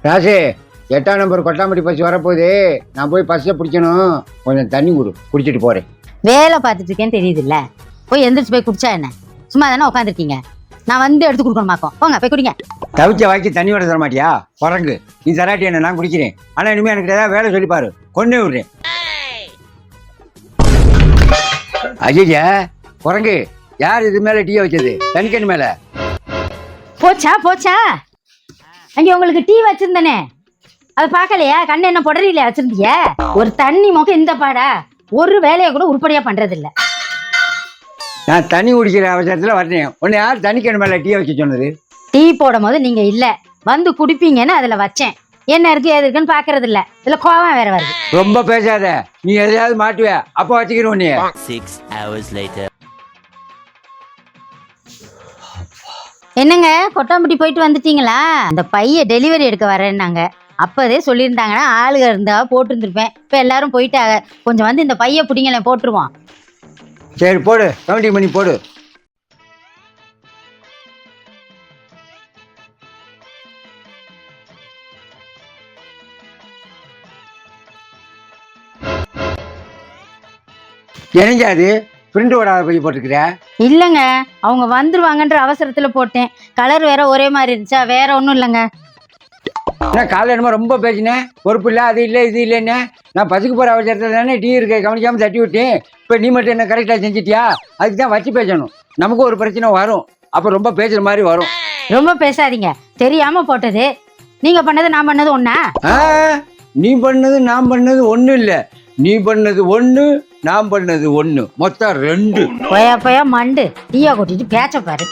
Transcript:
ராசு 8ஆம் number Kottampatti bus வரப்போகுது. நான் போய் பஸ்ஸை பிடிக்கணும். கொஞ்சம் தண்ணி குடிச்சிட்டு போறேன். வேலை பார்த்துட்டு இருக்கேன்னு தெரியுது இல்ல, போய் எந்திரிச்சு போய் குடிச்சா என்ன? சும்மா தானே உட்காந்துருக்கீங்க. நான் வந்து எடுத்து கொடுக்கணுமாக்கோ, போங்க போய் குடிங்க. தவிச்ச வாக்கி தண்ணி விட தர மாட்டியா? குரங்கு, நீ தராட்டி என்ன நான் குடிக்கிறேன். ஆனா இனிமே எனக்கு ஏதாவது வேலை சொல்லிப்பாரு, கொண்டே விடுறேன். அஜய்யா குரங்கு, யார் இது மேல டீ வச்சது? தனிக்கணி மேல போச்சா போச்சா? அங்கே உங்களுக்கு டீ வச்சிருந்தனே, அதை பார்க்கலையா? கண்ணு என்ன புடரில வச்சிருந்தீங்க? ஒரு தண்ணி மொக்க இந்த பாடா, ஒரு வேலையை கூட உருப்படியா பண்றது இல்ல. நான் தண்ணி குடிக்கிற அவசரத்துல வரேன். உன்னை யார் தனிக்கணி மேல டீ வச்சு சொன்னது? டீ போடும் போது நீங்க இல்ல, வந்து குடிப்பீங்கன்னு அதுல வச்சேன். என்ன இருக்கு எது இருக்குன்னு பாக்குறது இல்ல, இதுல கோவம் வேற வருது. ரொம்ப பேசாத, நீ எதையாவது மாட்டுவ, அப்ப வச்சுக்கிறேன் உன்னைய. 6 hours later. என்னங்க கொட்டாம்பட்டி போயிட்டு வந்துட்டீங்களா? இந்த பைய டெலிவரி எடுக்க வரேன்னாங்க. அப்பதே சொல்லியிருந்தாங்கன்னா ஆளுக இருந்தா போட்டுருந்துருப்பேன். இப்ப எல்லாரும் போயிட்டாங்க. கொஞ்சம் வந்து இந்த பைய பிடிங்களேன், போட்டுருவோம். சரி போடு, கவுண்டிங் பண்ணி போடு. என்னஞ்சாது பிரிண்ட் ஓடாத பை போட்டுக்கிற? இல்லைங்க, அவங்க வந்துருவாங்கன்ற அவசரத்துல போட்டேன். கலர் வேற ஒரே மாதிரி இருந்துச்சா, வேற ஒன்றும் இல்லைங்க. என்ன காலையில் என்னமோ ரொம்ப பேசினேன், பொறுப்பு இல்லை, அது இல்லை இது இல்லைன்னு. நான் பசுக்கு போகிற அவசரத்தில் தானே டீ இருக்க கவனிக்காமல் தட்டி விட்டேன். இப்போ நீ மட்டும் என்ன கரெக்டாக செஞ்சிட்டியா? அதுக்கு தான் வச்சு பேசணும். நமக்கும் ஒரு பிரச்சனை வரும், அப்போ ரொம்ப பேசுகிற மாதிரி வரும். ரொம்ப பேசாதீங்க, தெரியாம போட்டது. நீங்க பண்ணது நான் பண்ணது ஒண்ணா? நீ பண்ணது நான் பண்ணது ஒன்றும் இல்லை. நீ பண்ணது ஒன்று, நான் பண்ணது ஒன்று, மொத்தம் 2. போயா மண்டு டீயா கொட்டிட்டு பேச்ச பாரு.